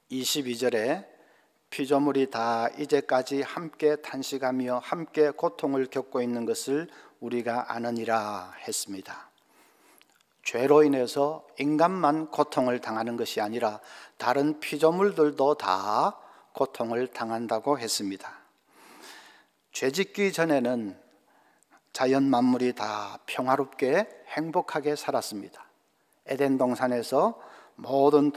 (22절에) 피조물이 다 이제까지 함께 탄식하며 함께 고통을 겪고 있는 것을 우리가 아느니라 했습니다. 죄로 인해서 인간만 고통을 당하는 것이 아니라 다른 피조물들도 다 고통을 당한다고 했습니다. 죄 짓기 전에는 자연 만물이 다 평화롭게 행복하게 살았습니다. 에덴 동산에서 모든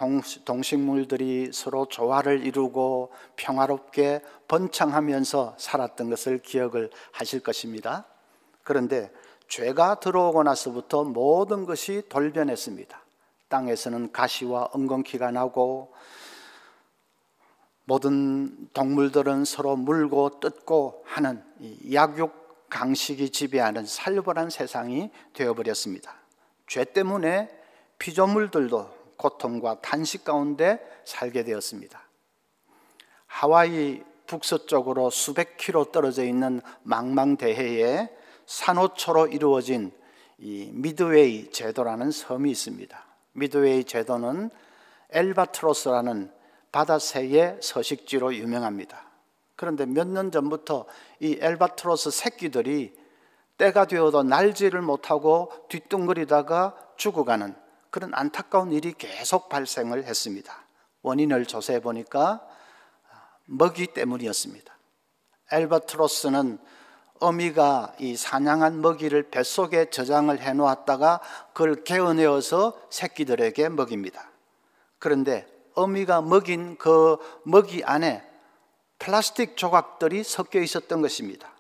동식물들이 서로 조화를 이루고 평화롭게 번창하면서 살았던 것을 기억을 하실 것입니다. 그런데 죄가 들어오고 나서부터 모든 것이 돌변했습니다. 땅에서는 가시와 엉겅퀴가 나고 모든 동물들은 서로 물고 뜯고 하는 약육 강식이 지배하는 살벌한 세상이 되어버렸습니다. 죄 때문에 피조물들도 고통과 탄식 가운데 살게 되었습니다. 하와이 북서쪽으로 수백 킬로 떨어져 있는 망망대해에 산호초로 이루어진 이 미드웨이 제도라는 섬이 있습니다. 미드웨이 제도는 엘바트로스라는 바다새의 서식지로 유명합니다. 그런데 몇 년 전부터 이 엘바트로스 새끼들이 때가 되어도 날지를 못하고 뒤뚱거리다가 죽어가는 그런 안타까운 일이 계속 발생을 했습니다. 원인을 조사해 보니까 먹이 때문이었습니다. 엘바트로스는 어미가 이 사냥한 먹이를 뱃속에 저장을 해 놓았다가 그걸 개어내어서 새끼들에게 먹입니다. 그런데 어미가 먹인 그 먹이 안에 플라스틱 조각들이 섞여 있었던 것입니다.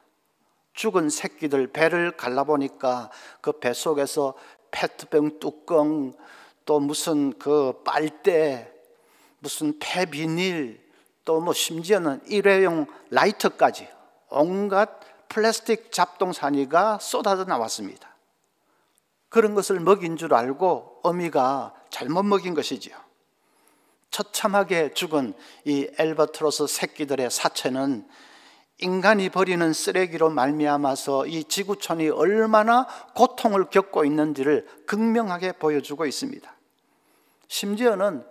죽은 새끼들 배를 갈라보니까 그 뱃속에서 페트병 뚜껑, 또 무슨 그 빨대, 무슨 폐비닐, 또 뭐 심지어는 일회용 라이터까지 온갖 플라스틱 잡동사니가 쏟아져 나왔습니다. 그런 것을 먹인 줄 알고 어미가 잘못 먹인 것이지요. 처참하게 죽은 이 엘바트로스 새끼들의 사체는 인간이 버리는 쓰레기로 말미암아서 이 지구촌이 얼마나 고통을 겪고 있는지를 극명하게 보여주고 있습니다. 심지어는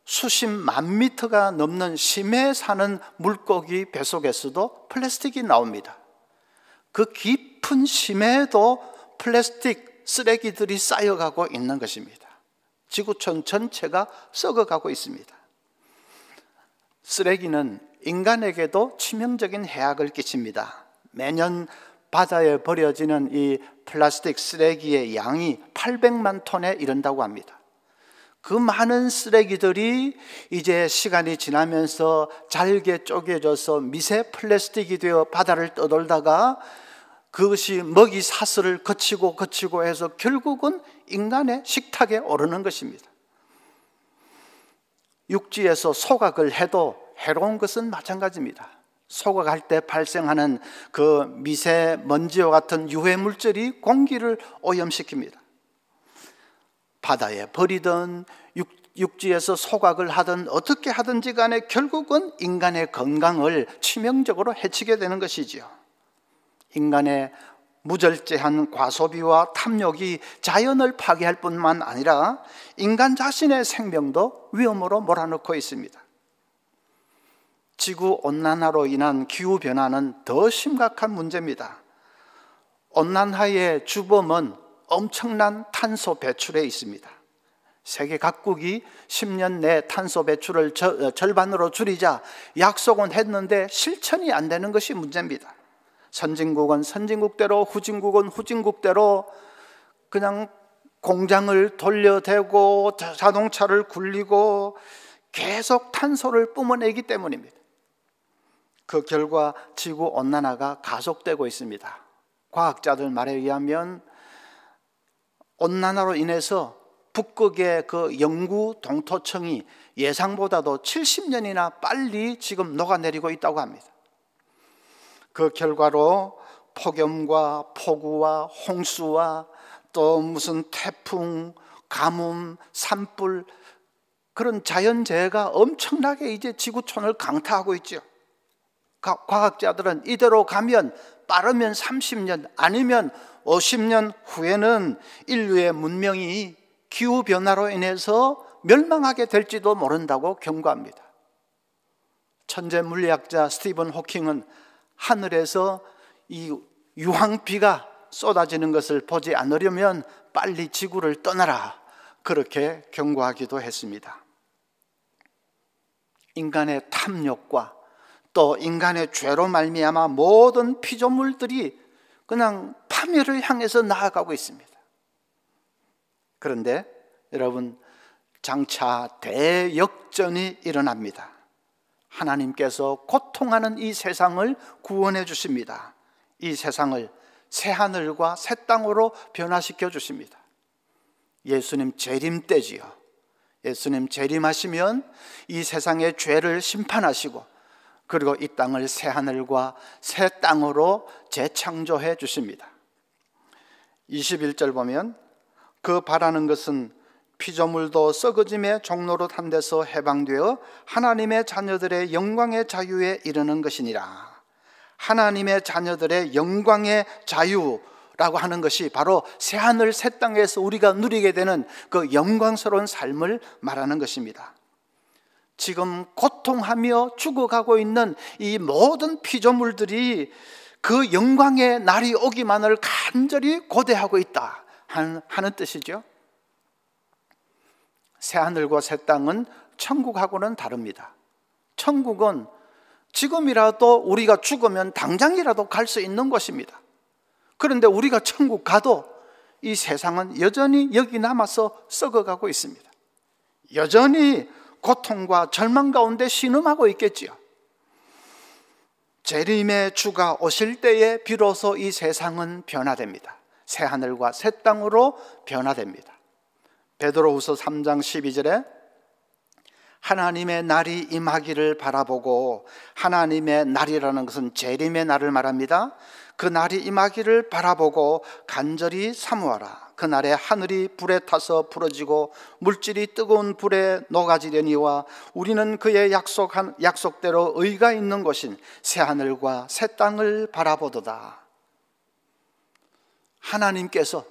수십만 미터가 넘는 심해에 사는 물고기 뱃속에서도 플라스틱이 나옵니다. 그 깊은 심해에도 플라스틱 쓰레기들이 쌓여가고 있는 것입니다. 지구촌 전체가 썩어가고 있습니다. 쓰레기는 인간에게도 치명적인 해악을 끼칩니다. 매년 바다에 버려지는 이 플라스틱 쓰레기의 양이 800만 톤에 이른다고 합니다. 그 많은 쓰레기들이 이제 시간이 지나면서 잘게 쪼개져서 미세 플라스틱이 되어 바다를 떠돌다가 그것이 먹이 사슬을 거치고 해서 결국은 인간의 식탁에 오르는 것입니다. 육지에서 소각을 해도 해로운 것은 마찬가지입니다. 소각할 때 발생하는 그 미세먼지와 같은 유해 물질이 공기를 오염시킵니다. 바다에 버리든 육지에서 소각을 하든 어떻게 하든지 간에 결국은 인간의 건강을 치명적으로 해치게 되는 것이지요. 인간의 무절제한 과소비와 탐욕이 자연을 파괴할 뿐만 아니라 인간 자신의 생명도 위험으로 몰아넣고 있습니다. 지구온난화로 인한 기후변화는 더 심각한 문제입니다. 온난화의 주범은 엄청난 탄소 배출에 있습니다. 세계 각국이 10년 내 탄소 배출을 절반으로 줄이자 약속은 했는데 실천이 안 되는 것이 문제입니다. 선진국은 선진국대로, 후진국은 후진국대로 그냥 공장을 돌려대고 자동차를 굴리고 계속 탄소를 뿜어내기 때문입니다. 그 결과 지구온난화가 가속되고 있습니다. 과학자들 말에 의하면 온난화로 인해서 북극의 그 영구 동토층이 예상보다도 70년이나 빨리 지금 녹아내리고 있다고 합니다. 그 결과로 폭염과 폭우와 홍수와 또 무슨 태풍, 가뭄, 산불 그런 자연재해가 엄청나게 이제 지구촌을 강타하고 있죠. 과학자들은 이대로 가면 빠르면 30년 아니면 50년 후에는 인류의 문명이 기후변화로 인해서 멸망하게 될지도 모른다고 경고합니다. 천재 물리학자 스티븐 호킹은 하늘에서 이 유황비가 쏟아지는 것을 보지 않으려면 빨리 지구를 떠나라, 그렇게 경고하기도 했습니다. 인간의 탐욕과 또 인간의 죄로 말미암아 모든 피조물들이 그냥 파멸을 향해서 나아가고 있습니다. 그런데 여러분, 장차 대역전이 일어납니다. 하나님께서 고통하는 이 세상을 구원해 주십니다. 이 세상을 새 하늘과 새 땅으로 변화시켜 주십니다. 예수님 재림 때지요. 예수님 재림하시면 이 세상의 죄를 심판하시고 그리고 이 땅을 새 하늘과 새 땅으로 재창조해 주십니다. 21절 보면 그 바라는 것은 피조물도 썩어짐의 종로로 탄 데서 해방되어 하나님의 자녀들의 영광의 자유에 이르는 것이니라. 하나님의 자녀들의 영광의 자유라고 하는 것이 바로 새하늘 새 땅에서 우리가 누리게 되는 그 영광스러운 삶을 말하는 것입니다. 지금 고통하며 죽어가고 있는 이 모든 피조물들이 그 영광의 날이 오기만을 간절히 고대하고 있다 하는 뜻이죠. 새하늘과 새 땅은 천국하고는 다릅니다. 천국은 지금이라도 우리가 죽으면 당장이라도 갈 수 있는 곳입니다. 그런데 우리가 천국 가도 이 세상은 여전히 여기 남아서 썩어가고 있습니다. 여전히 고통과 절망 가운데 신음하고 있겠지요. 재림의 주가 오실 때에 비로소 이 세상은 변화됩니다. 새 하늘과 새 땅으로 변화됩니다. 베드로후서 3장 12절에 하나님의 날이 임하기를 바라보고, 하나님의 날이라는 것은 재림의 날을 말합니다. 그 날이 임하기를 바라보고 간절히 사모하라. 그 날에 하늘이 불에 타서 부러지고 물질이 뜨거운 불에 녹아지려니와 우리는 그의 약속대로 의가 있는 곳인 새 하늘과 새 땅을 바라보도다. 하나님께서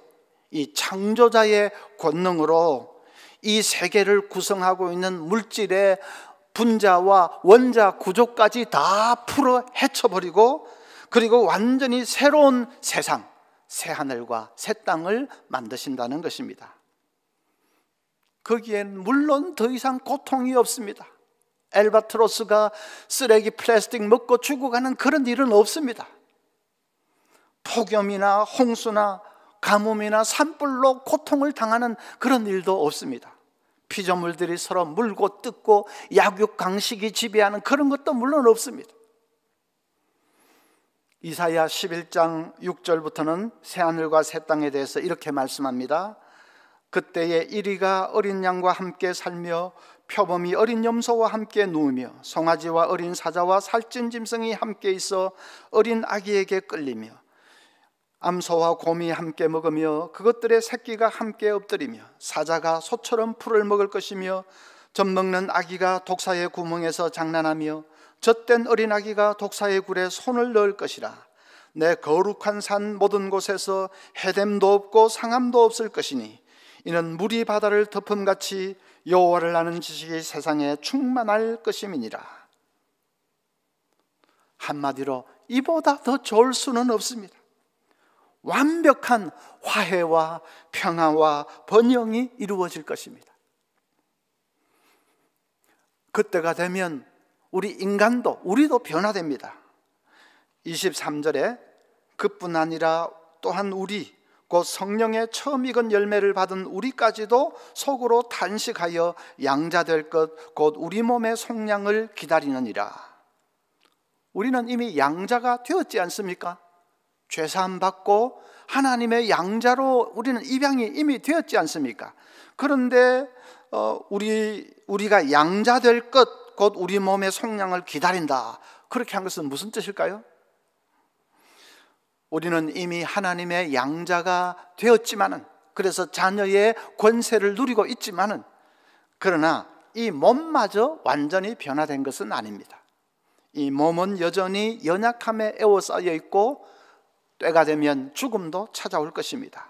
이 창조자의 권능으로 이 세계를 구성하고 있는 물질의 분자와 원자 구조까지 다 풀어 헤쳐버리고, 그리고 완전히 새로운 세상, 새 하늘과 새 땅을 만드신다는 것입니다. 거기엔 물론 더 이상 고통이 없습니다. 엘바트로스가 쓰레기 플라스틱 먹고 죽어가는 그런 일은 없습니다. 폭염이나 홍수나 가뭄이나 산불로 고통을 당하는 그런 일도 없습니다. 피조물들이 서로 물고 뜯고 약육강식이 지배하는 그런 것도 물론 없습니다. 이사야 11장 6절부터는 새하늘과 새 땅에 대해서 이렇게 말씀합니다. 그때에 이리가 어린 양과 함께 살며 표범이 어린 염소와 함께 누우며 송아지와 어린 사자와 살찐 짐승이 함께 있어 어린 아기에게 끌리며 암소와 곰이 함께 먹으며 그것들의 새끼가 함께 엎드리며 사자가 소처럼 풀을 먹을 것이며 젖먹는 아기가 독사의 구멍에서 장난하며 젖된 어린 아기가 독사의 굴에 손을 넣을 것이라. 내 거룩한 산 모든 곳에서 해됨도 없고 상함도 없을 것이니 이는 물이 바다를 덮음같이 여호와를 아는 지식이 세상에 충만할 것임이니라. 한마디로 이보다 더 좋을 수는 없습니다. 완벽한 화해와 평화와 번영이 이루어질 것입니다. 그때가 되면 우리 인간도, 우리도 변화됩니다. 23절에 그뿐 아니라 또한 우리 곧 성령의 처음 익은 열매를 받은 우리까지도 속으로 탄식하여 양자될 것 곧 우리 몸의 속량을 기다리느니라. 우리는 이미 양자가 되었지 않습니까? 죄사함 받고 하나님의 양자로 우리는 입양이 이미 되었지 않습니까? 그런데 우리가 양자 될 것 곧 우리 몸의 속량을 기다린다, 그렇게 한 것은 무슨 뜻일까요? 우리는 이미 하나님의 양자가 되었지만은, 그래서 자녀의 권세를 누리고 있지만은, 그러나 이 몸마저 완전히 변화된 것은 아닙니다. 이 몸은 여전히 연약함에 에워싸여 있고 때가 되면 죽음도 찾아올 것입니다.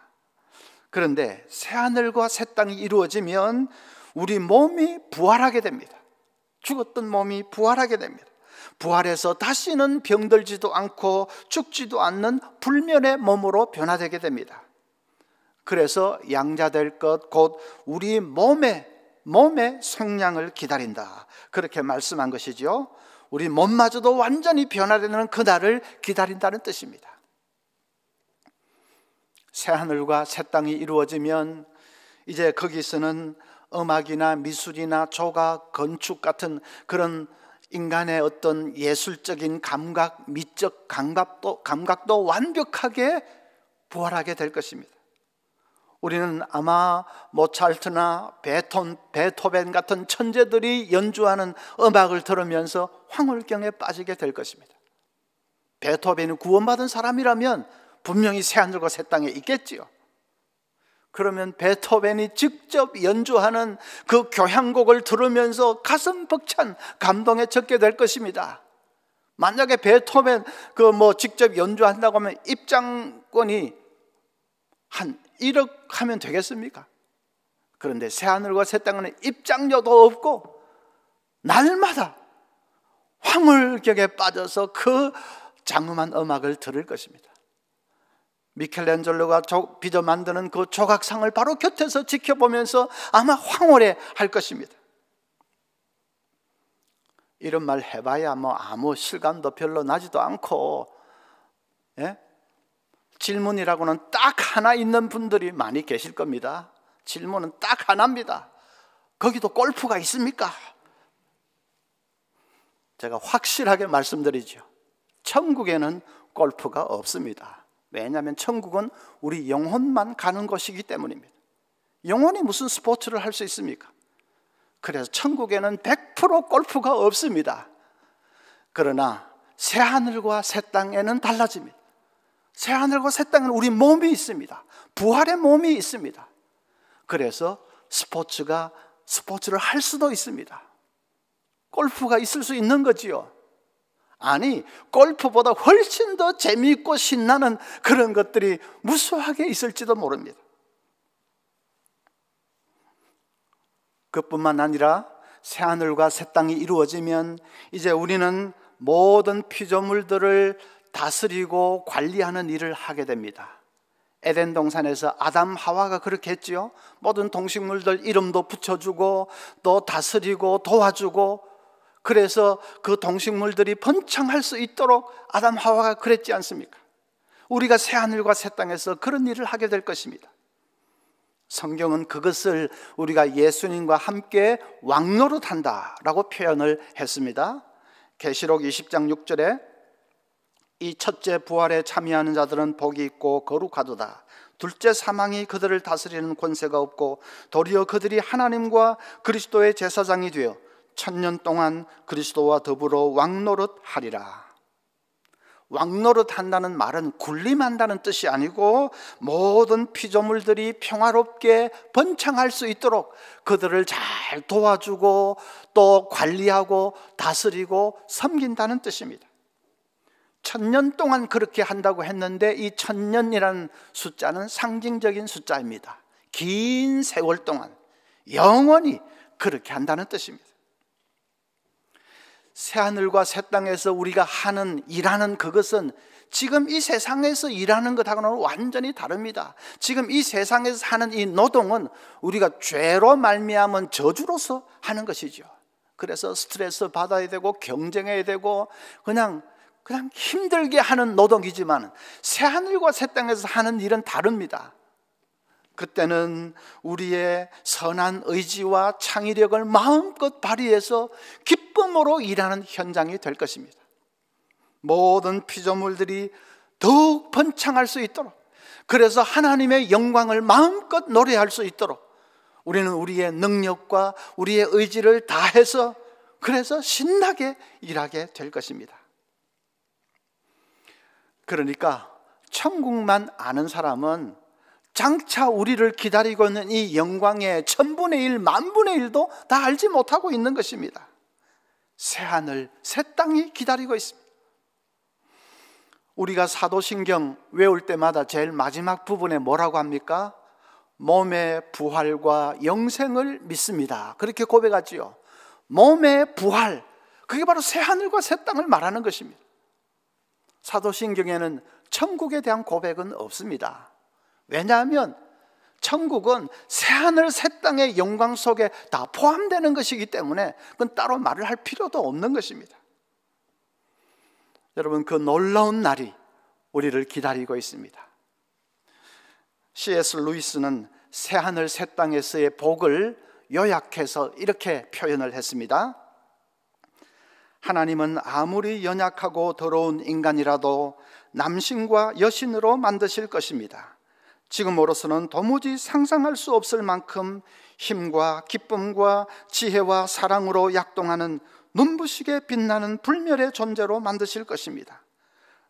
그런데 새하늘과 새 땅이 이루어지면 우리 몸이 부활하게 됩니다. 죽었던 몸이 부활하게 됩니다. 부활해서 다시는 병들지도 않고 죽지도 않는 불면의 몸으로 변화되게 됩니다. 그래서 양자될 것 곧 우리 몸의 속량을 기다린다, 그렇게 말씀한 것이죠. 우리 몸마저도 완전히 변화되는 그날을 기다린다는 뜻입니다. 새하늘과 새 땅이 이루어지면 이제 거기서는 음악이나 미술이나 조각, 건축 같은 그런 인간의 어떤 예술적인 감각, 미적 감각도 완벽하게 부활하게 될 것입니다. 우리는 아마 모차르트나 베토벤 같은 천재들이 연주하는 음악을 들으면서 황홀경에 빠지게 될 것입니다. 베토벤이 구원받은 사람이라면 분명히 새하늘과 새 땅에 있겠지요. 그러면 베토벤이 직접 연주하는 그 교향곡을 들으면서 가슴 벅찬 감동에 젖게 될 것입니다. 만약에 베토벤 직접 연주한다고 하면 입장권이 한 1억 하면 되겠습니까? 그런데 새하늘과 새 땅은 입장료도 없고 날마다 황홀경에 빠져서 그 장엄한 음악을 들을 것입니다. 미켈란젤로가 빚어 만드는 그 조각상을 바로 곁에서 지켜보면서 아마 황홀해 할 것입니다. 이런 말 해봐야 아무 실감도 별로 나지도 않고, 질문이라고는 딱 하나 있는 분들이 많이 계실 겁니다. 질문은 딱 하나입니다. 거기도 골프가 있습니까? 제가 확실하게 말씀드리죠. 천국에는 골프가 없습니다. 왜냐하면 천국은 우리 영혼만 가는 곳이기 때문입니다. 영혼이 무슨 스포츠를 할 수 있습니까? 그래서 천국에는 100% 골프가 없습니다. 그러나 새하늘과 새 땅에는 달라집니다. 새하늘과 새 땅에는 우리 몸이 있습니다. 부활의 몸이 있습니다. 그래서 스포츠를 할 수도 있습니다. 골프가 있을 수 있는 거지요. 아니, 골프보다 훨씬 더 재미있고 신나는 그런 것들이 무수하게 있을지도 모릅니다. 그뿐만 아니라 새하늘과 새 땅이 이루어지면 이제 우리는 모든 피조물들을 다스리고 관리하는 일을 하게 됩니다. 에덴 동산에서 아담 하와가 그렇게 했지요. 모든 동식물들 이름도 붙여주고 또 다스리고 도와주고, 그래서 그 동식물들이 번창할 수 있도록 아담 하와가 그랬지 않습니까? 우리가 새하늘과 새 땅에서 그런 일을 하게 될 것입니다. 성경은 그것을 우리가 예수님과 함께 왕노릇한다라고 표현을 했습니다. 계시록 20장 6절에 이 첫째 부활에 참여하는 자들은 복이 있고 거룩하도다. 둘째 사망이 그들을 다스리는 권세가 없고 도리어 그들이 하나님과 그리스도의 제사장이 되어 1000년 동안 그리스도와 더불어 왕노릇하리라. 왕노릇한다는 말은 군림한다는 뜻이 아니고 모든 피조물들이 평화롭게 번창할 수 있도록 그들을 잘 도와주고 또 관리하고 다스리고 섬긴다는 뜻입니다. 1000년 동안 그렇게 한다고 했는데 이 1000년이라는 숫자는 상징적인 숫자입니다. 긴 세월 동안 영원히 그렇게 한다는 뜻입니다. 새하늘과 새 땅에서 우리가 일하는 그것은 지금 이 세상에서 일하는 것하고는 완전히 다릅니다. 지금 이 세상에서 하는 이 노동은 우리가 죄로 말미암은 저주로서 하는 것이죠. 그래서 스트레스 받아야 되고 경쟁해야 되고 그냥 힘들게 하는 노동이지만 새하늘과 새 땅에서 하는 일은 다릅니다. 그때는 우리의 선한 의지와 창의력을 마음껏 발휘해서 기쁨으로 일하는 현장이 될 것입니다. 모든 피조물들이 더욱 번창할 수 있도록, 그래서 하나님의 영광을 마음껏 노래할 수 있도록 우리는 우리의 능력과 우리의 의지를 다해서 그래서 신나게 일하게 될 것입니다. 그러니까 천국만 아는 사람은 장차 우리를 기다리고 있는 이 영광의 1000분의 1, 10,000분의 1도 다 알지 못하고 있는 것입니다. 새하늘, 새 땅이 기다리고 있습니다. 우리가 사도신경 외울 때마다 제일 마지막 부분에 뭐라고 합니까? 몸의 부활과 영생을 믿습니다. 그렇게 고백하지요. 몸의 부활, 그게 바로 새하늘과 새 땅을 말하는 것입니다. 사도신경에는 천국에 대한 고백은 없습니다. 왜냐하면 천국은 새하늘 새 땅의 영광 속에 다 포함되는 것이기 때문에 그건 따로 말을 할 필요도 없는 것입니다. 여러분, 그 놀라운 날이 우리를 기다리고 있습니다. C.S. 루이스는 새하늘 새 땅에서의 복을 요약해서 이렇게 표현을 했습니다. 하나님은 아무리 연약하고 더러운 인간이라도 남신과 여신으로 만드실 것입니다. 지금으로서는 도무지 상상할 수 없을 만큼 힘과 기쁨과 지혜와 사랑으로 약동하는 눈부시게 빛나는 불멸의 존재로 만드실 것입니다.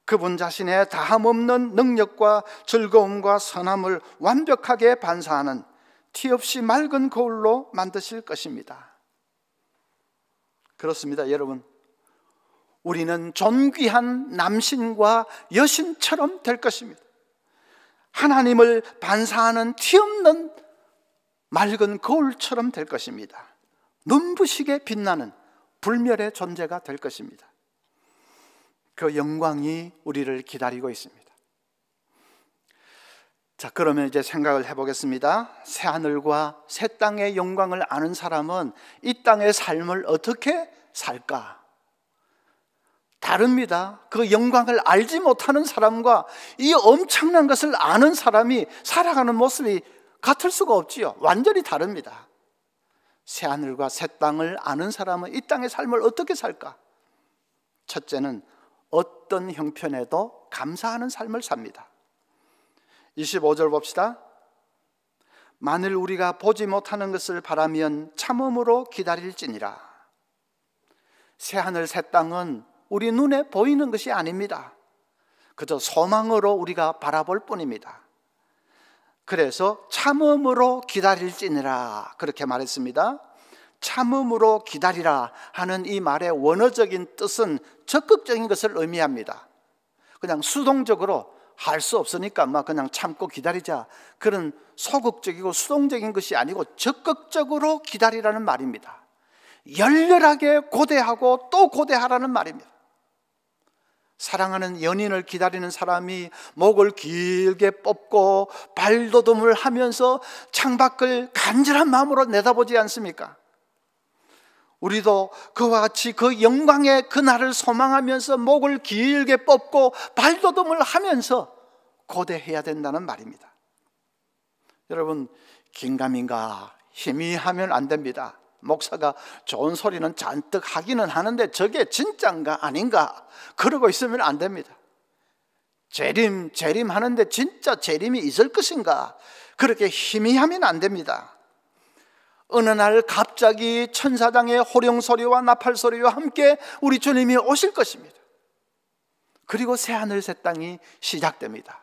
그분 자신의 다함없는 능력과 즐거움과 선함을 완벽하게 반사하는 티 없이 맑은 거울로 만드실 것입니다. 그렇습니다, 여러분. 우리는 존귀한 남신과 여신처럼 될 것입니다. 하나님을 반사하는 티 없는 맑은 거울처럼 될 것입니다. 눈부시게 빛나는 불멸의 존재가 될 것입니다. 그 영광이 우리를 기다리고 있습니다. 자, 그러면 이제 생각을 해보겠습니다. 새하늘과 새 땅의 영광을 아는 사람은 이 땅의 삶을 어떻게 살까? 다릅니다. 그 영광을 알지 못하는 사람과 이 엄청난 것을 아는 사람이 살아가는 모습이 같을 수가 없지요. 완전히 다릅니다. 새하늘과 새 땅을 아는 사람은 이 땅의 삶을 어떻게 살까? 첫째는 어떤 형편에도 감사하는 삶을 삽니다. 25절 봅시다. 만일 우리가 보지 못하는 것을 바라면 참음으로 기다릴지니라. 새하늘 새 땅은 우리 눈에 보이는 것이 아닙니다. 그저 소망으로 우리가 바라볼 뿐입니다. 그래서 참음으로 기다릴지니라 그렇게 말했습니다. 참음으로 기다리라 하는 이 말의 원어적인 뜻은 적극적인 것을 의미합니다. 그냥 수동적으로 할 수 없으니까 막 그냥 참고 기다리자, 그런 소극적이고 수동적인 것이 아니고 적극적으로 기다리라는 말입니다. 열렬하게 고대하고 또 고대하라는 말입니다. 사랑하는 연인을 기다리는 사람이 목을 길게 뽑고 발돋움을 하면서 창밖을 간절한 마음으로 내다보지 않습니까? 우리도 그와 같이 그 영광의 그날을 소망하면서 목을 길게 뽑고 발돋움을 하면서 고대해야 된다는 말입니다. 여러분, 긴가민가 희미하면 안 됩니다. 목사가 좋은 소리는 잔뜩 하기는 하는데 저게 진짠가 아닌가 그러고 있으면 안 됩니다. 재림 하는데 진짜 재림이 있을 것인가 그렇게 희미하면 안 됩니다. 어느 날 갑자기 천사장의 호령소리와 나팔소리와 함께 우리 주님이 오실 것입니다. 그리고 새하늘 새 땅이 시작됩니다.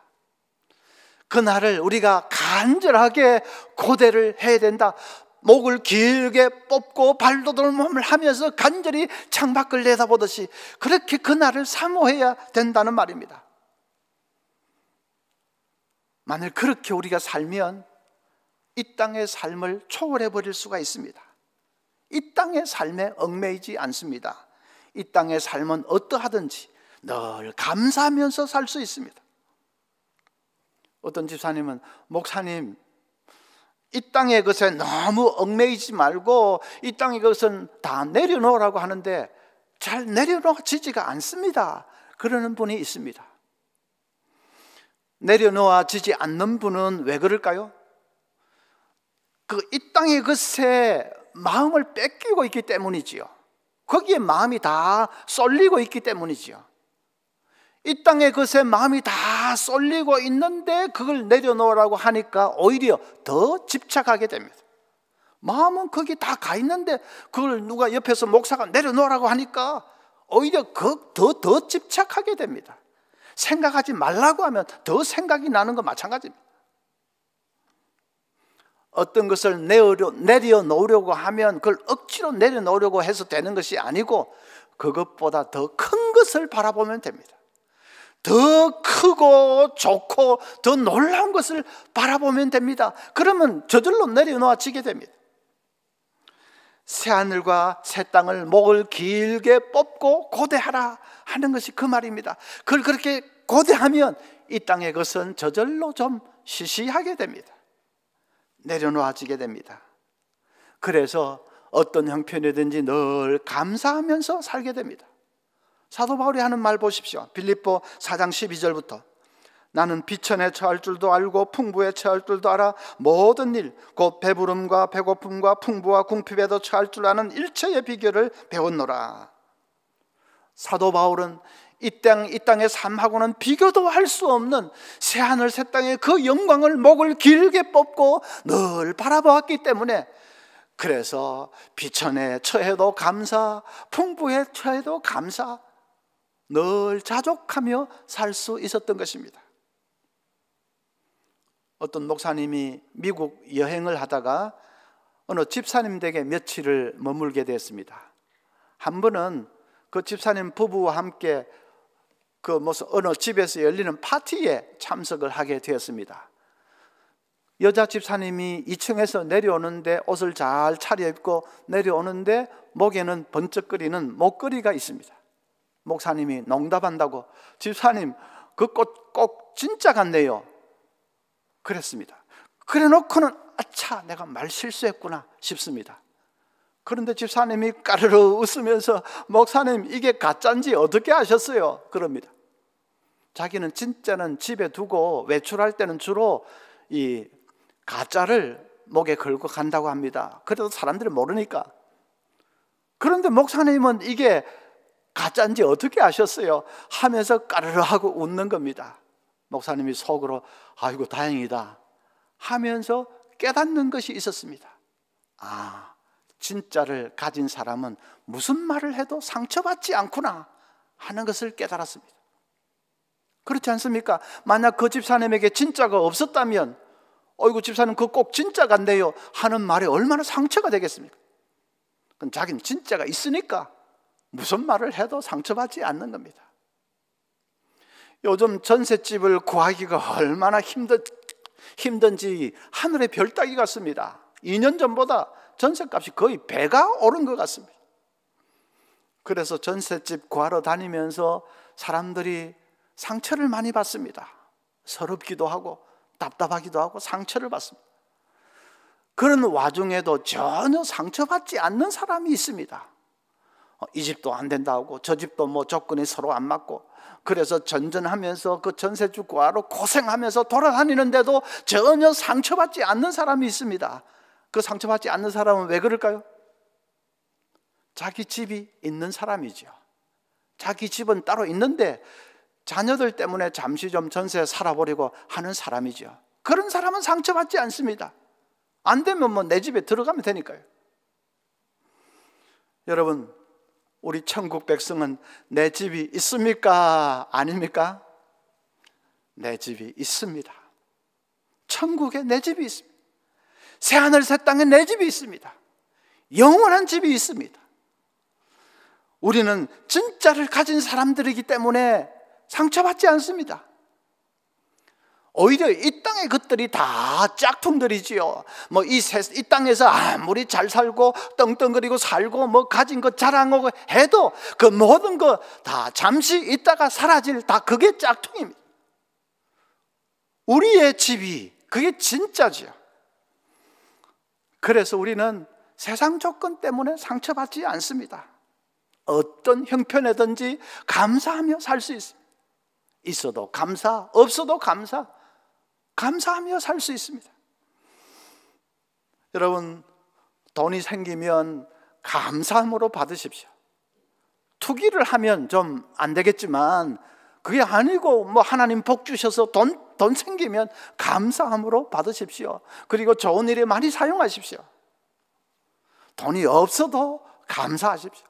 그날을 우리가 간절하게 고대를 해야 된다. 목을 길게 뽑고 발돋움을 하면서 간절히 창밖을 내다보듯이 그렇게 그날을 사모해야 된다는 말입니다. 만일 그렇게 우리가 살면 이 땅의 삶을 초월해 버릴 수가 있습니다. 이 땅의 삶에 얽매이지 않습니다. 이 땅의 삶은 어떠하든지 늘 감사하면서 살 수 있습니다. 어떤 집사님은 목사님, 이 땅의 것에 너무 얽매이지 말고 이 땅의 것은 다 내려놓으라고 하는데 잘 내려놓아지지가 않습니다. 그러는 분이 있습니다. 내려놓아지지 않는 분은 왜 그럴까요? 그 이 땅의 것에 마음을 뺏기고 있기 때문이지요. 거기에 마음이 다 쏠리고 있기 때문이지요. 이 땅의 것에 마음이 다 쏠리고 있는데 그걸 내려놓으라고 하니까 오히려 더 집착하게 됩니다. 마음은 거기 다 가 있는데 그걸 누가 옆에서 목사가 내려놓으라고 하니까 오히려 더 집착하게 됩니다. 생각하지 말라고 하면 더 생각이 나는 거 마찬가지입니다. 어떤 것을 내려놓으려고 하면 그걸 억지로 내려놓으려고 해서 되는 것이 아니고 그것보다 더 큰 것을 바라보면 됩니다. 더 크고 좋고 더 놀라운 것을 바라보면 됩니다. 그러면 저절로 내려놓아지게 됩니다. 새하늘과 새 땅을 목을 길게 뻗고 고대하라 하는 것이 그 말입니다. 그걸 그렇게 고대하면 이 땅의 것은 저절로 좀 시시하게 됩니다. 내려놓아지게 됩니다. 그래서 어떤 형편이든지 늘 감사하면서 살게 됩니다. 사도 바울이 하는 말 보십시오. 빌립보 4장 12절부터 나는 비천에 처할 줄도 알고 풍부에 처할 줄도 알아 모든 일 곧 배부름과 배고픔과 풍부와 궁핍에도 처할 줄 아는 일체의 비결을 배웠노라. 사도 바울은 이 땅의 삶하고는 비교도 할 수 없는 새하늘 새 땅의 그 영광을 목을 길게 뻗고 늘 바라보았기 때문에 그래서 비천에 처해도 감사, 풍부에 처해도 감사, 늘 자족하며 살 수 있었던 것입니다. 어떤 목사님이 미국 여행을 하다가 어느 집사님 댁에 며칠을 머물게 됐습니다. 한 번은 그 집사님 부부와 함께 어느 집에서 열리는 파티에 참석을 하게 되었습니다. 여자 집사님이 2층에서 내려오는데 옷을 잘 차려입고 내려오는데 목에는 번쩍거리는 목걸이가 있습니다. 목사님이 농담한다고 집사님 그 꽃 꼭 진짜 같네요 그랬습니다. 그래 놓고는 아차 내가 말 실수했구나 싶습니다. 그런데 집사님이 까르르 웃으면서 목사님 이게 가짜인지 어떻게 아셨어요? 그럽니다. 자기는 진짜는 집에 두고 외출할 때는 주로 이 가짜를 목에 걸고 간다고 합니다. 그래도 사람들이 모르니까. 그런데 목사님은 이게 가짜인지 어떻게 아셨어요? 하면서 까르르 하고 웃는 겁니다. 목사님이 속으로 아이고 다행이다 하면서 깨닫는 것이 있었습니다. 아, 진짜를 가진 사람은 무슨 말을 해도 상처받지 않구나 하는 것을 깨달았습니다. 그렇지 않습니까? 만약 그 집사님에게 진짜가 없었다면 어이구 집사님 그거 꼭 진짜 같네요 하는 말이 얼마나 상처가 되겠습니까? 그럼 자기는 진짜가 있으니까 무슨 말을 해도 상처받지 않는 겁니다. 요즘 전셋집을 구하기가 얼마나 힘든지 하늘의 별 따기 같습니다. 2년 전보다 전셋값이 거의 배가 오른 것 같습니다. 그래서 전셋집 구하러 다니면서 사람들이 상처를 많이 받습니다. 서럽기도 하고 답답하기도 하고 상처를 받습니다. 그런 와중에도 전혀 상처받지 않는 사람이 있습니다. 이 집도 안 된다고 저 집도 뭐 조건이 서로 안 맞고 그래서 전전하면서 그 전세집 구하러 고생하면서 돌아다니는데도 전혀 상처받지 않는 사람이 있습니다. 그 상처받지 않는 사람은 왜 그럴까요? 자기 집이 있는 사람이죠. 자기 집은 따로 있는데 자녀들 때문에 잠시 좀 전세 살아보려고 하는 사람이죠. 그런 사람은 상처받지 않습니다. 안 되면 뭐 내 집에 들어가면 되니까요. 여러분, 우리 천국 백성은 내 집이 있습니까? 아닙니까? 내 집이 있습니다. 천국에 내 집이 있습니다. 새하늘 새 땅에 내 집이 있습니다. 영원한 집이 있습니다. 우리는 진짜를 가진 사람들이기 때문에 상처받지 않습니다. 오히려 이 땅의 것들이 다 짝퉁들이지요. 뭐 이 땅에서 아무리 잘 살고 떵떵거리고 살고 뭐 가진 것 자랑하고 해도 그 모든 거 다 잠시 있다가 사라질 다 그게 짝퉁입니다. 우리의 집이 그게 진짜지요. 그래서 우리는 세상 조건 때문에 상처받지 않습니다. 어떤 형편이든지 감사하며 살 수 있습니다. 있어도 감사, 없어도 감사, 감사하며 살 수 있습니다. 여러분, 돈이 생기면 감사함으로 받으십시오. 투기를 하면 좀 안 되겠지만 그게 아니고 뭐 하나님 복 주셔서 돈 생기면 감사함으로 받으십시오. 그리고 좋은 일에 많이 사용하십시오. 돈이 없어도 감사하십시오.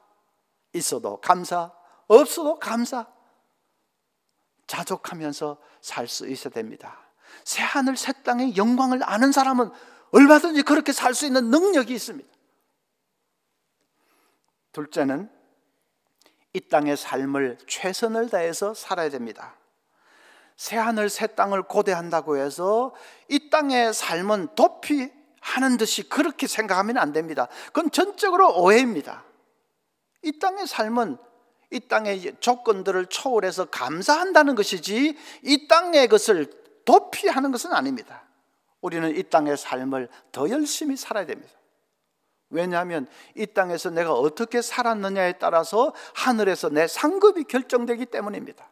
있어도 감사, 없어도 감사. 자족하면서 살 수 있어야 됩니다. 새하늘 새 땅의 영광을 아는 사람은 얼마든지 그렇게 살 수 있는 능력이 있습니다. 둘째는 이 땅의 삶을 최선을 다해서 살아야 됩니다. 새하늘 새 땅을 고대한다고 해서 이 땅의 삶은 도피하는 듯이 그렇게 생각하면 안 됩니다. 그건 전적으로 오해입니다. 이 땅의 삶은 이 땅의 조건들을 초월해서 감사한다는 것이지 이 땅의 것을 도피하는 것은 아닙니다. 우리는 이 땅의 삶을 더 열심히 살아야 됩니다. 왜냐하면 이 땅에서 내가 어떻게 살았느냐에 따라서 하늘에서 내 상급이 결정되기 때문입니다.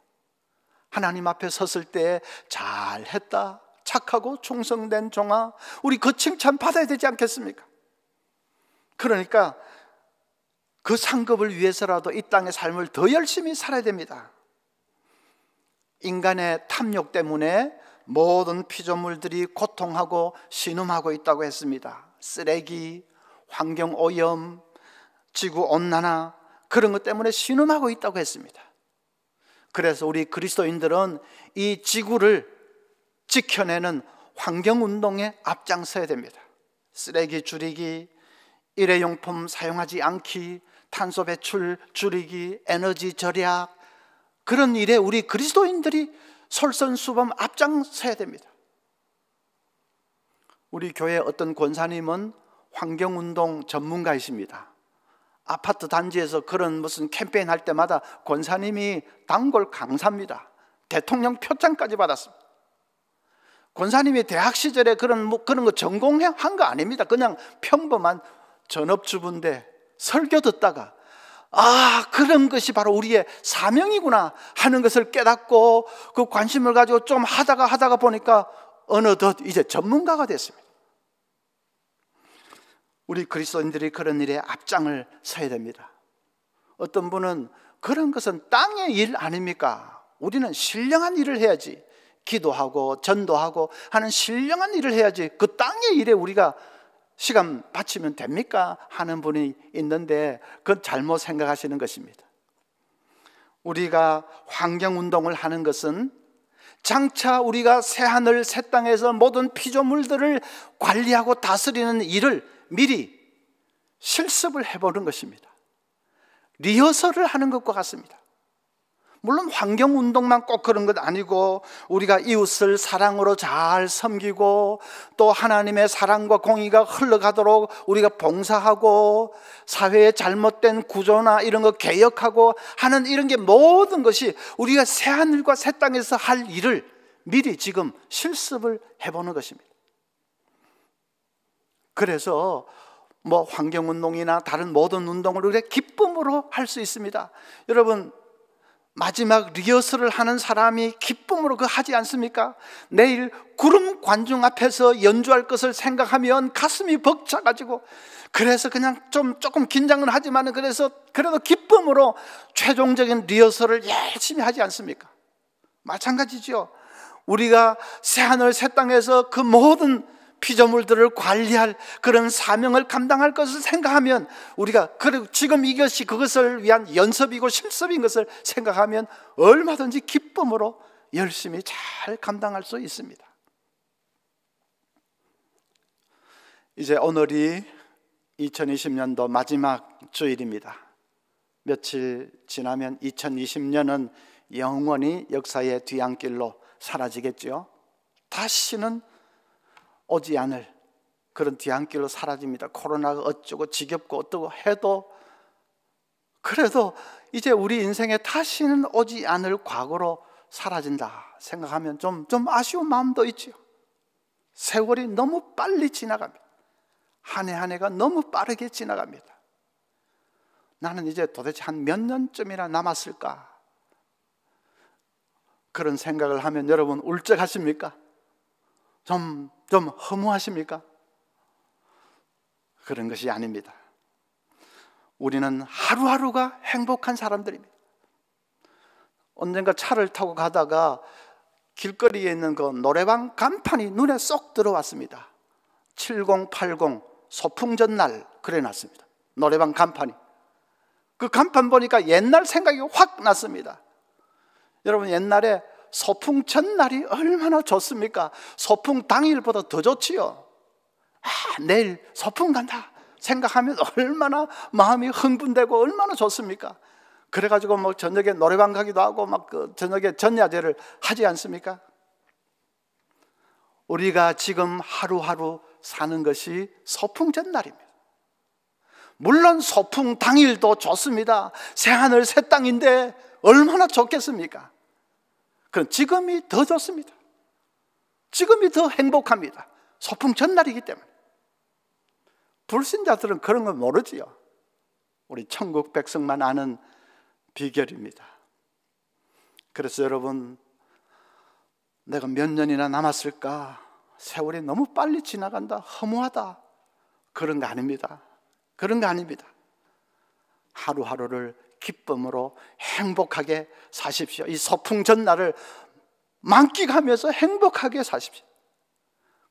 하나님 앞에 섰을 때 잘했다, 착하고 충성된 종아, 우리 그 칭찬 받아야 되지 않겠습니까? 그러니까 그 상급을 위해서라도 이 땅의 삶을 더 열심히 살아야 됩니다. 인간의 탐욕 때문에 모든 피조물들이 고통하고 신음하고 있다고 했습니다. 쓰레기, 환경오염, 지구온난화, 그런 것 때문에 신음하고 있다고 했습니다. 그래서 우리 그리스도인들은 이 지구를 지켜내는 환경운동에 앞장서야 됩니다. 쓰레기 줄이기, 일회용품 사용하지 않기, 탄소 배출 줄이기, 에너지 절약, 그런 일에 우리 그리스도인들이 솔선수범 앞장서야 됩니다. 우리 교회 어떤 권사님은 환경운동 전문가이십니다. 아파트 단지에서 그런 무슨 캠페인 할 때마다 권사님이 단골 강사입니다. 대통령 표창까지 받았습니다. 권사님이 대학 시절에 그런 거 전공한 거 아닙니다. 그냥 평범한 전업주부인데 설교 듣다가 그런 것이 바로 우리의 사명이구나 하는 것을 깨닫고 그 관심을 가지고 좀 하다가 보니까 어느덧 이제 전문가가 됐습니다. 우리 그리스도인들이 그런 일에 앞장을 서야 됩니다. 어떤 분은 그런 것은 땅의 일 아닙니까? 우리는 신령한 일을 해야지, 기도하고 전도하고 하는 신령한 일을 해야지 그 땅의 일에 우리가 시간 바치면 됩니까? 하는 분이 있는데 그건 잘못 생각하시는 것입니다. 우리가 환경운동을 하는 것은 장차 우리가 새하늘 새 땅에서 모든 피조물들을 관리하고 다스리는 일을 미리 실습을 해보는 것입니다. 리허설을 하는 것과 같습니다. 물론 환경운동만 꼭 그런 것 아니고 우리가 이웃을 사랑으로 잘 섬기고 또 하나님의 사랑과 공의가 흘러가도록 우리가 봉사하고 사회의 잘못된 구조나 이런 거 개혁하고 하는 이런 게 모든 것이 우리가 새하늘과 새 땅에서 할 일을 미리 지금 실습을 해보는 것입니다. 그래서 환경운동이나 다른 모든 운동을 우리가 기쁨으로 할 수 있습니다. 여러분, 마지막 리허설을 하는 사람이 기쁨으로 하지 않습니까? 내일 구름 관중 앞에서 연주할 것을 생각하면 가슴이 벅차가지고 그래서 그냥 조금 긴장은 하지만 그래도 기쁨으로 최종적인 리허설을 열심히 하지 않습니까? 마찬가지죠. 우리가 새하늘 새 땅에서 그 모든 피조물들을 관리할 그런 사명을 감당할 것을 생각하면 우리가 지금 이것이 그것을 위한 연습이고 실습인 것을 생각하면 얼마든지 기쁨으로 열심히 잘 감당할 수 있습니다. 이제 오늘이 2020년도 마지막 주일입니다. 며칠 지나면 2020년은 영원히 역사의 뒤안길로 사라지겠죠. 다시는 오지 않을 그런 뒤안길로 사라집니다. 코로나가 어쩌고 지겹고 어떠고 해도 그래도 이제 우리 인생에 다시는 오지 않을 과거로 사라진다 생각하면 좀 아쉬운 마음도 있죠. 세월이 너무 빨리 지나갑니다. 한 해 한 해가 너무 빠르게 지나갑니다. 나는 이제 도대체 한 몇 년쯤이나 남았을까? 그런 생각을 하면 여러분 울적하십니까? 좀 허무하십니까? 그런 것이 아닙니다. 우리는 하루하루가 행복한 사람들입니다. 언젠가 차를 타고 가다가 길거리에 있는 그 노래방 간판이 눈에 쏙 들어왔습니다. 7080 소풍전날 그래 놨습니다. 노래방 간판이. 그 간판 보니까 옛날 생각이 확 났습니다. 여러분, 옛날에 소풍 전날이 얼마나 좋습니까? 소풍 당일보다 더 좋지요. 내일 소풍 간다 생각하면 얼마나 마음이 흥분되고 얼마나 좋습니까? 그래가지고 뭐 저녁에 노래방 가기도 하고 막 저녁에 전야제를 하지 않습니까? 우리가 지금 하루하루 사는 것이 소풍 전날입니다. 물론 소풍 당일도 좋습니다. 새하늘 새 땅인데 얼마나 좋겠습니까? 그럼 지금이 더 좋습니다. 지금이 더 행복합니다. 소풍 전날이기 때문에. 불신자들은 그런 걸 모르지요. 우리 천국 백성만 아는 비결입니다. 그래서 여러분, 내가 몇 년이나 남았을까? 세월이 너무 빨리 지나간다, 허무하다, 그런 거 아닙니다. 그런 거 아닙니다. 하루하루를 기쁨으로 행복하게 사십시오. 이 소풍 전날을 만끽하면서 행복하게 사십시오.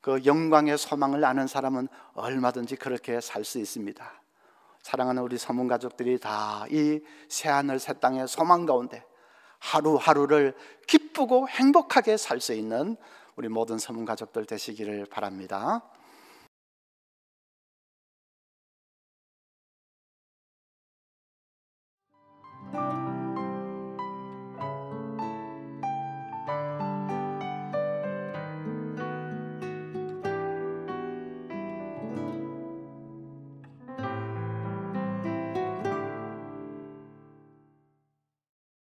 그 영광의 소망을 아는 사람은 얼마든지 그렇게 살 수 있습니다. 사랑하는 우리 서문 가족들이 다 이 새하늘 새 땅의 소망 가운데 하루하루를 기쁘고 행복하게 살 수 있는 우리 모든 서문 가족들 되시기를 바랍니다.